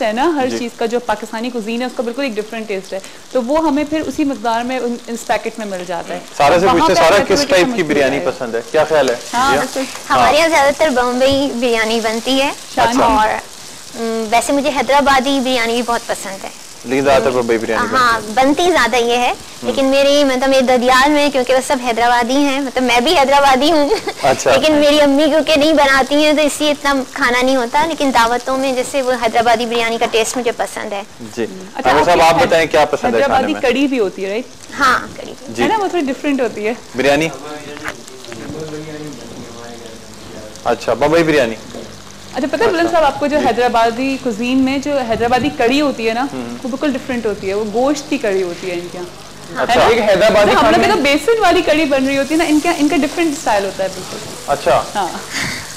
है ना हर चीज़ का, जो पाकिस्तानी कुजीन है उसका बिल्कुल एक डिफरेंट टेस्ट है, तो वो हमें फिर उसी मकदार में इस पैकेट में मिल जाता है। सारा से पूछते, सारा किस टाइप की बिरयानी पसंद है, क्या ख्याल है? हमारे यहाँ ज्यादातर बम्बई बिरयानी बनती है, और वैसे मुझे हैदराबादी बिरयानी भी बहुत पसंद है, लेकिन ज्यादातर बम्बई बिरयानी बनती ज्यादा ये है। लेकिन मेरे ददियाल में क्योंकि वो सब हैदराबादी हैं, मतलब मैं भी हैदराबादी हूँ, लेकिन मेरी अम्मी क्योंकि नहीं बनाती हैं तो इसलिए इतना खाना नहीं होता, लेकिन दावतों में जैसे वो हैदराबादी बिरयानी का टेस्ट मुझे पसंद है जी। अच्छा, आप बताएं क्या पसंद है? हैदराबादी कड़ी भी होती है, राइट? हाँ, कड़ी है ना, वो थोड़ी डिफरेंट होती है बिरयानी। अच्छा, बम्बई बिरयानी। अच्छा, पता है बुलंद साहब आपको, जो हैदराबादी कुजीन में जो हैदराबादी कड़ी होती है ना, वो बिल्कुल डिफरेंट होती है, वो गोश्त की कड़ी होती है इनके यहाँ। अच्छा, एक हैदराबादी हम लोग तो बेसन वाली कड़ी बन रही होती है ना, इनका डिफरेंट स्टाइल होता है बिल्कुल। अच्छा, हाँ,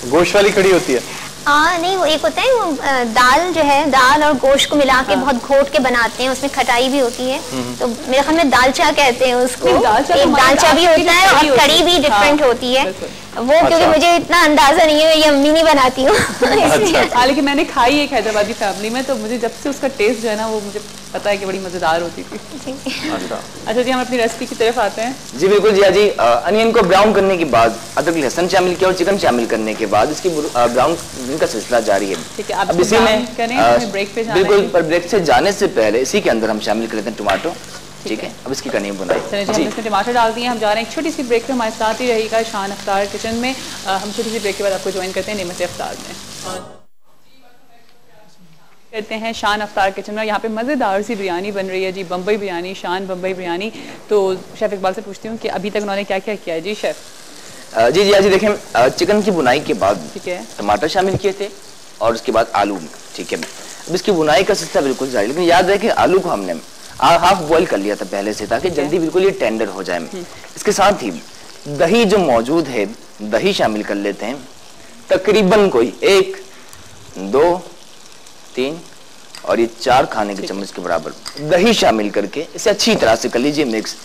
गोश्त वाली कड़ी होती है। नहीं, वो एक होता है वो दाल जो है, दाल और गोश्त को मिला के बहुत घोट के बनाते हैं, उसमें खटाई भी होती है, तो मेरे ख्याल में दालचा कहते हैं उसको। एक दालचा भी होता है और कड़ी भी डिफरेंट होती है वो, क्योंकि मुझे इतना अंदाजा नहीं है, ये अम्मी नहीं बनाती हूँ। हाँ, लेकिन मैंने खाई एक हैदराबादी फैमिली में, तो मुझे जब से उसका टेस्ट जो है ना वो मुझे पता है कि बड़ी मजेदार होती थी। अच्छा जी, हम अपनी रेसिपी की तरफ आते हैं। जी बिल्कुल जी। जी, अनियन को ब्राउन करने के बाद अदरक लहसुन शामिल किया और चिकन शामिल करने के बाद इसकी ब्राउन का सिलसिला जारी है। ठीक है, अब इसी में ब्रेक पे जाना है। बिल्कुल, पर ब्रेक से जाने से पहले इसी के अंदर हम शामिल कर लेते हैं टमाटो। ठीक है, अब इसकी करनी बुनाई। चलिए जी, हम इसमें टमाटर डाल दिए, हम जा रहे हैं एक छोटी सी ब्रेक पे, हमारे साथ ही रहेगा शान अफ्तार किचन में। हम छोटी सी ब्रेक के बाद आपको ज्वाइन करते हैं नेमत अफ्तार में। करते हैं शान अफ्तार किचन में, यहाँ पे मज़ेदार सी बिरयानी बन रही है जी, बम्बई बिरयानी, शान बम्बई बिरयानी। तो शेफ़ इकबाल से पूछती हूँ कि अभी तक उन्होंने क्या क्या किया है जी शेफ़? जी जी देखें, चिकन की बुनाई के बाद ठीक है टमाटर शामिल किए थे और उसके बाद आलू। ठीक है, अब इसकी बुनाई का सिलसिला बिल्कुल जारी, लेकिन याद रहे कि आलू को हमने हाफ बॉईल कर लिया था पहले से, ताकि जल्दी बिल्कुल ये टेंडर हो जाए। इसके साथ ही दही जो मौजूद है, दही शामिल कर लेते हैं, तकरीबन कोई 1, 2, 3 और ये 4 खाने के चम्मच के बराबर दही शामिल करके इसे अच्छी तरह से कर लीजिए मिक्स।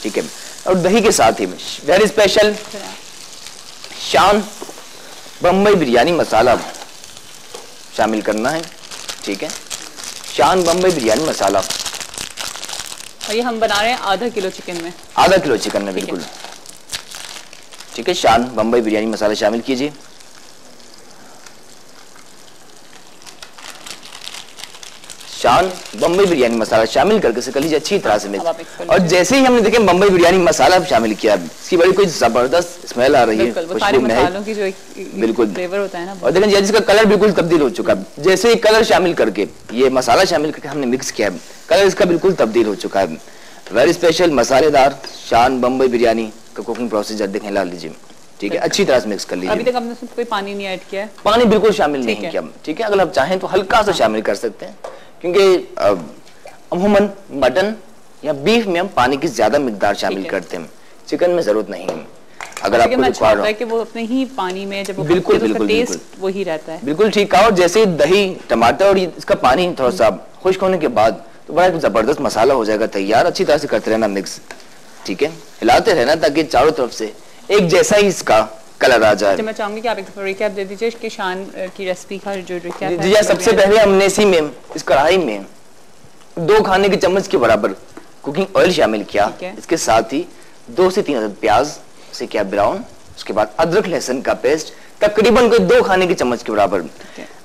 ठीक है, और दही के साथ ही वेरी स्पेशल शान बम्बई बिरयानी मसाला शामिल करना है। ठीक है, शान बम्बई बिरयानी मसाला, और ये हम बना रहे हैं आधा किलो चिकन में। आधा किलो चिकन में, बिल्कुल ठीक है। शान बम्बई बिरयानी मसाला शामिल कीजिए। शान बम्बई बिरयानी मसाला शामिल करके इसे कर लीजिए अच्छी तरह से मिक्स। और जैसे ही हमने देखे बम्बई बिरयानी मसाला शामिल किया, इसकी बड़ी कोई जबरदस्त स्मेल आ रही है, बिल्कुल फ्लेवर होता है ना। और देखें इसका कलर बिल्कुल तब्दील हो चुका है। जैसे ही कलर शामिल करके, ये मसाला शामिल करके हमने मिक्स किया है, कलर इसका बिल्कुल तब्दील हो चुका है। वेरी स्पेशल मसालेदार शान बम्बई बिरयानी का कुकिंग प्रोसीजर देखें, ला लीजिए। ठीक है, अच्छी तरह से मिक्स कर लीजिए। अभी तक हमने उसमें कोई पानी नहीं ऐड किया है? पानी बिल्कुल शामिल नहीं किया। ठीक है, अगर आप चाहें तो हल्का सा शामिल कर सकते हैं, क्योंकि अमूमन मटन या बीफ में हम पानी की ज्यादा मिकदार शामिल करते हैं, चिकन में जरूरत नहीं है। अगर आपको रिक्वायर्ड है कि वो अपने ही पानी में जब बिल्कुल बिल्कुल टेस्ट वही रहता है। बिल्कुल ठीक है। और जैसे दही टमाटर और इसका पानी थोड़ा सा खुश्क होने के बाद तो बड़ा जबरदस्त मसाला हो जाएगा तैयार। अच्छी तरह से करते रहना मिक्स। ठीक है, हिलाते रहना ताकि चारों तरफ से एक जैसा ही इसका कलर आ जाए। मैं चाहूंगी कि आप एक रिकैप दे दीजिए कि शान की रेसिपी का जो रिकैप है। सबसे पहले हमने इसी में इस कढ़ाई में 2 खाने के चम्मच के बराबर कुकिंग ऑयल शामिल किया। इसके साथ ही 2 से 3 अदद प्याज से किया ब्राउन। उसके बाद अदरक लहसुन का पेस्ट तकरीबन कोई 2 खाने के चम्मच के बराबर।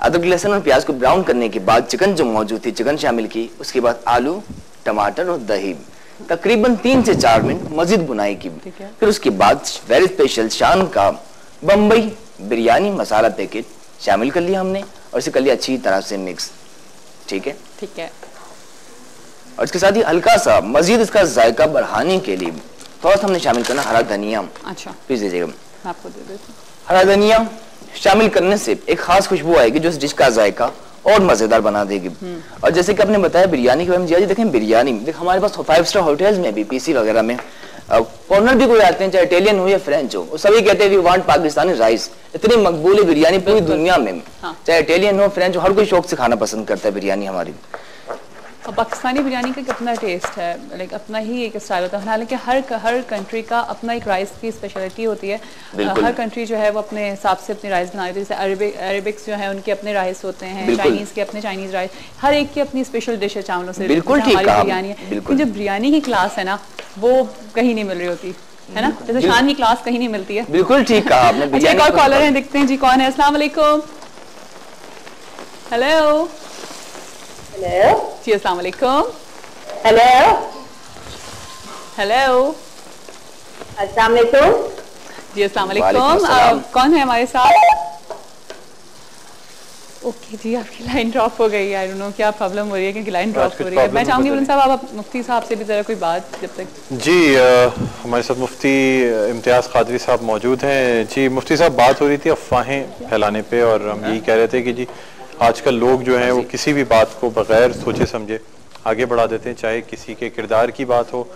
अदरक लहसुन और प्याज को ब्राउन करने के बाद चिकन जो मौजूद थी चिकन शामिल की। उसके बाद आलू, टमाटर और दही तकरीबन 3 से 4 मिनट मजीद बुनाई की। फिर उसके बाद वेरी स्पेशल शान का बम्बई बिरयानी मसाला पैकेट शामिल कर लिया हमने और इसे कर लिया अच्छी तरह से मिक्स। ठीक है, ठीक है। और इसके साथ ही हल्का सा मजीद इसका जायका बढ़ाने के लिए थोड़ा सा हमने शामिल करना हरा धनिया। अच्छा, प्लीज दीजिएगा, आपको दे देती हूं। हरा धनिया शामिल करने से एक खास खुशबू आएगी जो इस डिश का जायका और मजेदार बना देगी। और जैसे कि आपने बताया बिरयानी के बारे में, जी देखें बिरयानी हमारे पास 5 स्टार होटल्स में भी, पीसी वगैरह में फॉरनर भी कोई आते हैं, चाहे इटालियन हो या फ्रेंच हो, वो सभी कहते हैं वी वांट पाकिस्तानी राइस। इतनी मकबूल है बिरयानी पूरी दुनिया में। चाहे इटालियन हो फ्रेंच हो, हर कोई शौक से खाना पसंद करता है बिरयानी हमारी। और पाकिस्तानी बिरयानी का कितना टेस्ट है, लाइक अपना ही एक स्टाइल होता है। हालांकि हर कंट्री का अपना एक राइस की स्पेशलिटी होती है। हर कंट्री जो है वो अपने हिसाब से अपनी राइस बनाती है। जैसे अरेबिक्स जो है उनके अपने राइस होते हैं, चाइनीज के अपने चाइनीज राइस, हर एक की अपनी स्पेशल डिश है चावलों से। हमारी बिरयानी है, लेकिन जो बिरयानी की क्लास है ना वो कहीं नहीं मिल रही होती है ना, जैसे शान की क्लास कहीं नहीं मिलती है। बिल्कुल ठीक कहा आपने। अच्छा, एक और कॉलर है, देखते हैं जी कौन है। अस्सलाम वालेकुम। हेलो हेलो जी, अस्सलाम वालेकुम। हेलो हेलो अस्सलाम वालेकुम जी, अस्सलाम वालेकुम। कौन है हमारे साथ? ओके जी, आपकी लाइन ड्रॉप हो गई है। आई डोंट नो क्या प्रॉब्लम हो रही है, क्योंकि लाइन ड्रॉप हो रही है। मैं चाहूंगी बुलंद साहब आप मुफ्ती साहब से भी जरा कोई बात जब तक। जी हमारे साथ मुफ्ती इम्तियाज़ कादरी साहब मौजूद हैं। जी मुफ्ती साहब, बात हो रही थी अफवाहें फैलाने पे, और हम यही कह रहे थे कि जी आजकल लोग जो हैं वो किसी भी बात को बगैर सोचे समझे आगे बढ़ा देते हैं, चाहे किसी के किरदार की बात हो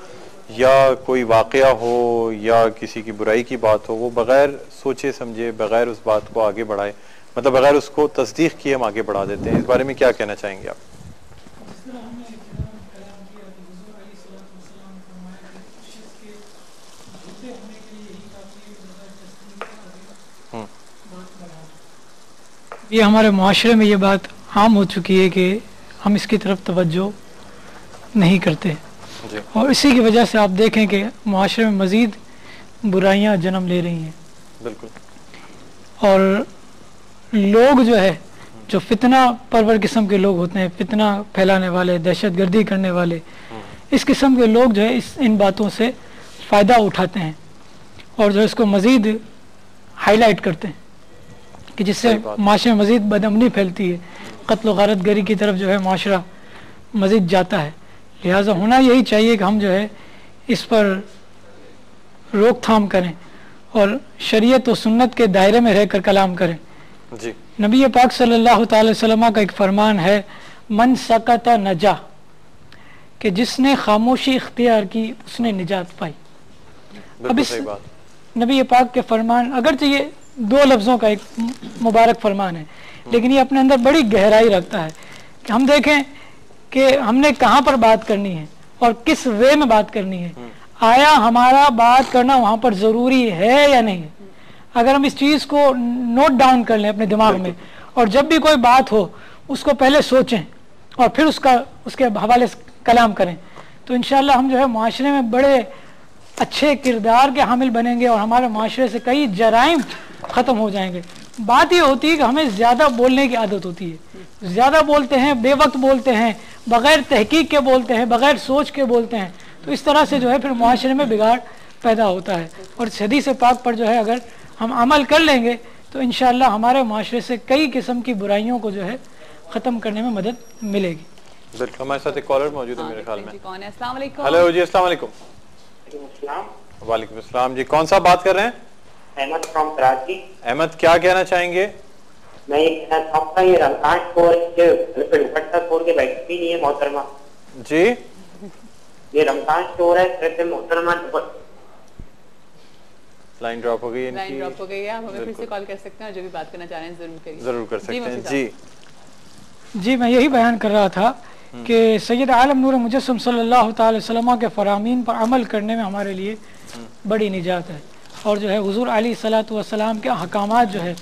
या कोई वाक़या हो या किसी की बुराई की बात हो, वो बगैर सोचे समझे, बगैर उस बात को आगे बढ़ाए, मतलब बगैर उसको तस्दीक किए हम आगे बढ़ा देते हैं। इस बारे में क्या कहना चाहेंगे आप? ये हमारे माशरे में ये बात आम हो चुकी है कि हम इसकी तरफ तवज्जो नहीं करते, और इसी की वजह से आप देखें कि माशरे में मज़ीद बुराइयां जन्म ले रही हैं। बिल्कुल। और लोग जो है, जो फितना परवर किस्म के लोग होते हैं, फितना फैलाने वाले, दहशतगर्दी करने वाले, इस किस्म के लोग जो है इन बातों से फ़ायदा उठाते हैं और जो इसको मज़ीद हाईलाइट करते हैं कि जिससे माशरे में मज़ीद बदअमनी फैलती है, कत्ल गारत गरी की तरफ जो है माशरा मज़ीद जाता है। लिहाजा होना यही चाहिए कि हम जो है इस पर रोकथाम करें और शरीयत और सुन्नत के दायरे में रहकर कलाम करें। जी। नबी पाक सल्लल्लाहु अलैहि वसल्लम का एक फरमान है, मन सकता नजा, कि जिसने खामोशी इख्तियार की उसने निजात पाई। अब इस नबी पाक के फरमान, अगरचे ये दो लफ्ज़ों का एक मुबारक फरमान है, लेकिन ये अपने अंदर बड़ी गहराई रखता है कि हम देखें कि हमने कहाँ पर बात करनी है और किस वे में बात करनी है। आया हमारा बात करना वहाँ पर ज़रूरी है या नहीं है। अगर हम इस चीज़ को नोट डाउन कर लें अपने दिमाग में, और जब भी कोई बात हो उसको पहले सोचें और फिर उसके हवाले से कलाम करें, तो इंशाअल्लाह हम जो है माशरे में बड़े अच्छे किरदार के हामिल बनेंगे और हमारे माशरे से कई जराइम ख़त्म हो जाएंगे। बात ये होती है कि हमें ज़्यादा बोलने की आदत होती है, ज़्यादा बोलते हैं, बेवक्त बोलते हैं, बग़ैर तहकीक के बोलते हैं, बग़ैर सोच के बोलते हैं, तो इस तरह से जो है फिर माशरे में बिगाड़ पैदा होता है। और हदीस पाक पर जो है अगर हम अमल कर लेंगे तो इंशाअल्लाह हमारे माशरे से कई किस्म की बुराइयों को जो है ख़त्म करने में मदद मिलेगी। बिल्कुल। हमारे साथ एक कॉलर मौजूद है मेरे ख्याल में। कौन है? अस्सलाम वालेकुम। हेलो जी, अस्सलाम वालेकुम। वालेकुम अस्सलाम जी, कौन सा बात कर रहे हैं? अहमद फ्रॉम कराची। अहमद, क्या कहना चाहेंगे? मैं ये कहना चाहूँगा, ये रमजान छोड़ के दुपट्टा छोड़ के बैठी भी नहीं है मोहतरमा जी। ये रमजान छोड़ है सिर्फ मोहतरमा। लाइन ड्रॉप हो गई है, लाइन ड्रॉप हो गई है। आप हमें फिर से कॉल कर सकते हैं और जो भी बात करना चाह रहे हैं जरूर करिए। जरूर कर सकते हैं जी। जी, मैं यही बयान कर रहा था कि सैयद आलम नूर मुजस्सम सल्लल्लाहु अलैहि वसल्लम के फरामीन पर अमल करने में हमारे लिए बड़ी निजात है, और जो है हुजूर अलैहिस्सलातु वस्सलाम के अहकामात जो है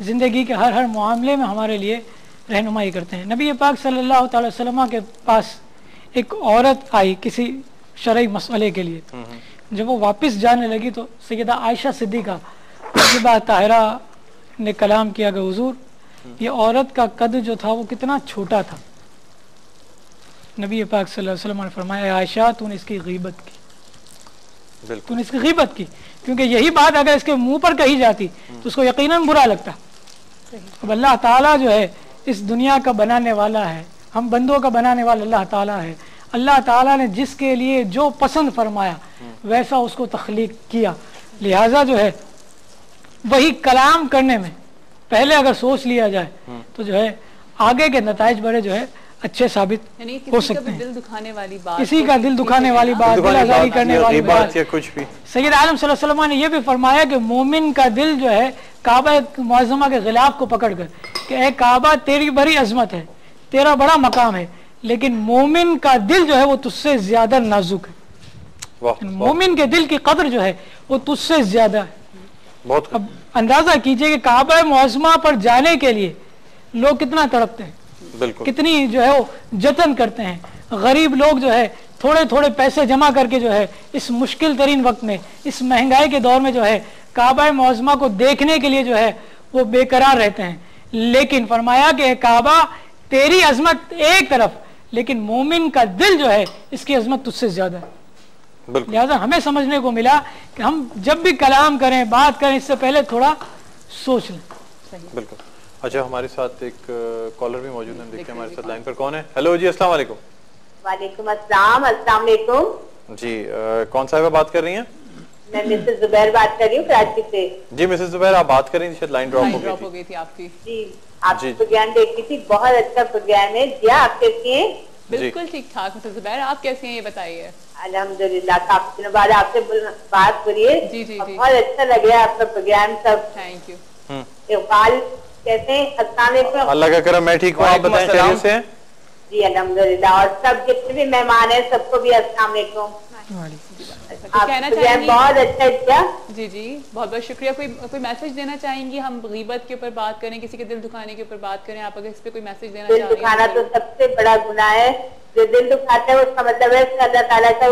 ज़िंदगी के हर मामले में हमारे लिए रहनुमाई करते हैं। नबी पाक सल्लल्लाहु अलैहि वसल्लम के पास एक औरत आई किसी शरई मसले के लिए। जब वो वापस जाने लगी तो सैयदा आयशा सिद्दीक़ा रज़ियल्लाहु ताहिरा ने कलाम किया कि हुजूर, ये औरत का कद जो था वो कितना छोटा था। नबी पाक सल्लल्लाहु अलैहि वसल्लम ने फरमाया, आयशा तूने इसकी गीबत की, तूने इसकी गीबत की, क्योंकि यही बात अगर इसके मुंह पर कही जाती तो उसको यकीनन बुरा लगता। अब अल्लाह ताला जो है इस दुनिया का बनाने वाला है, हम बंदों का बनाने वाला अल्लाह ताला है। अल्लाह ताला ने जिसके लिए जो पसंद फरमाया वैसा उसको तख्लीक किया। लिहाजा जो है वही कलाम करने में पहले अगर सोच लिया जाए तो जो है आगे के नताइज बड़े जो है अच्छे साबित हो सकते हैं। दिल दुखाने वाली बात, किसी का दिल दुखाने वाली बात, दिल आज़ारी करने वाली बात या कुछ भी। सैयद आलम सल्लल्लाहु अलैहि वसल्लम ने यह भी फरमाया कि मोमिन का दिल जो है काबा मुअज़्ज़मा के गिलाफ को पकड़कर कि ए काबा तेरी बड़ी अजमत है, तेरा बड़ा मकाम है, लेकिन मोमिन का दिल जो है वो तुझसे ज्यादा नाजुक है। मोमिन के दिल की कदर जो है वो तुझसे ज्यादा है। बहुत। अब अंदाजा कीजिए कि काबा मुअज़्ज़मा पर जाने के लिए लोग कितना तड़पते हैं, बिल्कुल, कितनी जो है वो जतन करते हैं। गरीब लोग जो है थोड़े थोड़े पैसे जमा करके जो है इस मुश्किल तरीन वक्त में, इस महंगाई के दौर में जो है काबा मुअज़्ज़मा को देखने के लिए जो है वो बेकरार रहते हैं। लेकिन फरमाया कि काबा तेरी अजमत एक तरफ, लेकिन मोमिन का दिल जो है इसकी अजमत तुझसे ज्यादा है। लिहाजा हमें समझने को मिला कि हम जब भी कलाम करें, बात करें, इससे पहले थोड़ा सोच लें। बिल्कुल। अच्छा, हमारे साथ एक कॉलर भी मौजूद है, देखते हैं हमारे साथ लाइन पर कौन है। हेलो जी, अस्सलाम वालेकुम। वालेकुम अस्सलाम। अस्सलाम वालेकुम जी, कौन साहिबा बात कर रही हैं? मैं मिसेस जुबैर बात कर रही हूँ कराची से। जी मिसेस जुबैर, आप बात कर रही थी, शायद लाइन ड्रॉप हो गई थी आपकी। जी, आपका प्रोग्राम देखी थी, बहुत अच्छा प्रोग्राम है जी। आप कैसी हैं? बिल्कुल ठीक ठाक मिसेस जुबैर, आप कैसी हैं ये बताइए। अल्हम्दुलिल्लाह, काफी दिनों बाद आपसे बात करी है। जी जी जी, बहुत अच्छा लग रहा है आपका प्रोग्राम। सब थैंक यू। इकबाल कैसे हैं? अस्सलाम वालेकुम। अल्लाह का करम, मैं ठीक हूँ, आप बताएं खैरियत से हैं? जी अल्हम्दुलिल्लाह, और सब जितने भी मेहमान हैं सबको भी अस्सलाम वालेकुम। बहुत अच्छा किया। जी जी, बहुत बहुत शुक्रिया। कोई मैसेज देना चाहेंगी? हम गीबत के ऊपर बात करें, किसी के दिल दुखाने के ऊपर बात करें, आप अगर इस पे कोई मैसेज देना चाहेंगे? दिल दुखाना तो सबसे बड़ा गुनाह है। जो दिल दुखाता है उसका मतलब है अल्लाह ताला का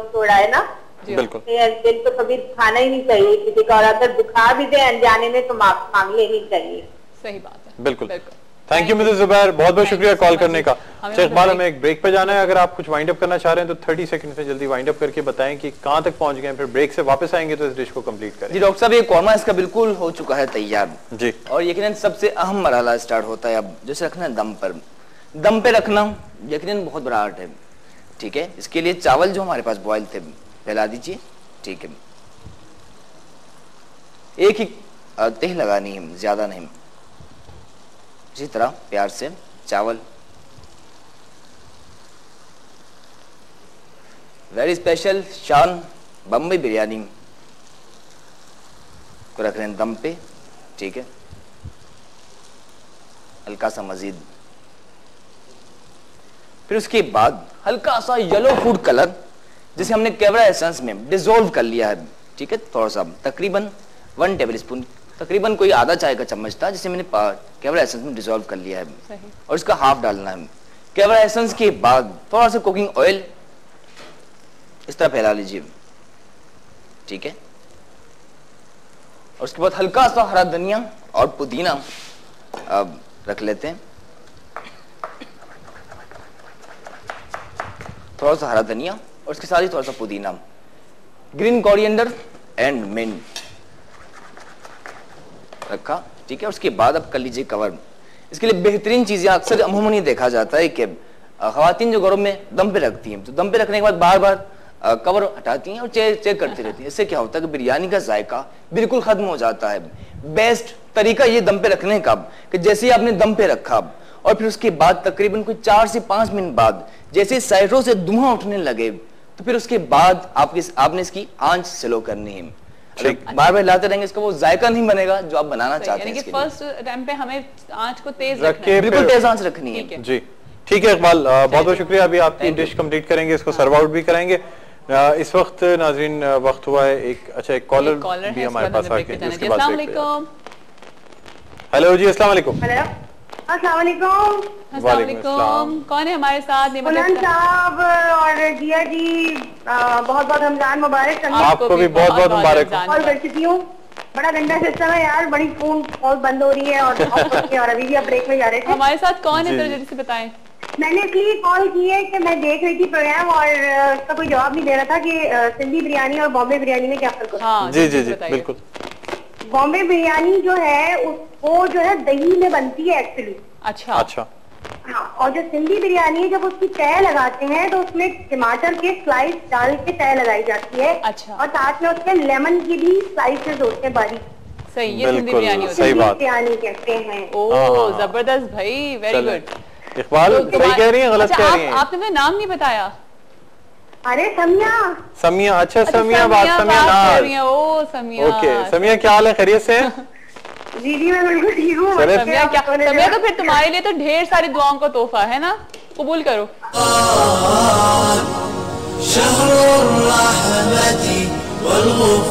छोड़ा है ना। बिल्कुल। दिल तो कभी दुखाना ही नहीं चाहिए किसी का, और अगर दुखा भी दे अनजाने में तो माफ मांग लेनी चाहिए। सही बात है। बिल्कुल। थैंक यू मिसेस जुबैर, बहुत बहुत शुक्रिया कॉल करने का। इकबाल, हमें एक ब्रेक पे जाना है, अगर आप कुछ वाइंड अप करना चाह रहे हैं तो 30 सेकंड से जल्दी वाइंड अप करके बताएं कि कहां तक पहुंच गए, फिर ब्रेक से वापस आएंगे तो इस डिश को कंप्लीट करें। जी डॉक्टर साहब, ये कौरमा इसका बिल्कुल हो चुका है तैयार जी, और यकीनन सबसे अहम मरहला स्टार्ट होता है अब, जैसे रखना है दम पर। दम पे रखना यकीनन बहुत बड़ा आर्ट है, ठीक है। इसके लिए चावल जो हमारे पास बॉयल थे फैला दीजिए, ठीक है। एक ही तह लगानी है, ज्यादा नहीं। इसी तरह प्यार से चावल, वेरी स्पेशल शान बम्बई बिरयानी को रख रहे हैं दम पे, ठीक है। हल्का सा मजीद, फिर उसके बाद हल्का सा येलो फूड कलर जिसे हमने कैवरा एसेंस में डिसॉल्व कर लिया है, ठीक है। थोड़ा सा तकरीबन 1 टेबल स्पून, तकरीबन कोई आधा चाय का चम्मच था, जिसे मैंने कैवरा एसेंस में डिसॉल्व कर लिया है और इसका हाफ डालना है। कैवरा एसेंस के बाद थोड़ा सा कुकिंग ऑयल इस तरह फैला लीजिए, ठीक है। और उसके बाद हल्का सा हरा धनिया और पुदीना अब रख लेते हैं। थोड़ा सा हरा धनिया और उसके साथ ही थोड़ा सा पुदीना, ग्रीन कोरिएंडर एंड मिंट रखा, ठीक है। उसके बाद अब कर लीजिए कवर। इसके लिए बेहतरीन चीजें अक्सर अमूमन ही देखा जाता है कि खवातीन जो घरों में दम पे रखती हैं, तो दम पे रखने के बाद बार बार कवर हटाती हैं और चेक करती रहती हैं। इससे क्या होता है कि बिरयानी का जायका बिल्कुल खत्म हो जाता है। बेस्ट तरीका ये दम पे रखने का कि जैसे ही आपने दम पे रखा और फिर उसके बाद तकरीबन कोई 4 से 5 मिनट बाद जैसे साइडों से धुआं उठने लगे, तो फिर उसके बाद आपने इसकी आंच स्लो करनी है। बार बार लाते रहेंगे इसका वो जायका नहीं बनेगा जो आप बनाना चाहते हैं। फर्स्ट टाइम पे हमें आंच को तेज रखना, बिल्कुल तेज आंच रखनी है। जी ठीक है इकबाल, बहुत बहुत शुक्रिया। अभी आपकी डिश कंप्लीट करेंगे, इसको सर्व आउट भी करेंगे। इस वक्त नाजरीन वक्त हुआ है एक कॉलर भी हमारे पास आके, उसके बाद हेलो जी, अस्सलाम वालेकुम। अस्सलाम वालेकुम। कौन है हमारे साथ? बुलंद साहब और जिया जी, बहुत बहुत रमजान मुबारक। आपको भी बहुत बहुत मुबारक। कॉल कर चुकी हूँ, बड़ा गंदा सिस्टम है यार, बड़ी फोन कॉल बंद हो रही है और अभी भी आप ब्रेक में जा रहे थे। हमारे साथ कौन है, जल्दी से बताएं। मैंने इसलिए कॉल की है कि मैं देख रही थी प्रोग्राम और उसका कोई जवाब नहीं दे रहा था कि सिंधी बिरयानी और बॉम्बे बिरयानी में क्या फर्क होता है। जी जी जी बिल्कुल। बॉम्बे बिरयानी जो है वो जो है दही में बनती है एक्चुअली। अच्छा अच्छा। हाँ, और जो सिंधी बिरयानी है जब उसकी तय लगाते हैं तो उसमें टमाटर के स्लाइस डाल के तय लगाई जाती है। अच्छा। और साथ में उसमें लेमन की भी स्लाइसेस होते हैं बारीक। सही, ये सिंधी बिरयानी होती है। सही बात। बिरयानी कहते हैं। ओह जबरदस्त भाई, वेरी गुड। इकबाल सही कह रही हैं, गलत कह रही हैं? आपने मेरा नाम नहीं बताया। अरे समिया। समिया, अच्छा समिया बात, समिया नाज। ओ समिया, ओके समिया, क्या हाल है, खैरियत से? जी जी मैं बिल्कुल ठीक हूँ। समिया तो फिर तुम्हारे लिए तो ढेर सारी दुआओं का तोहफा है ना। कबूल करो।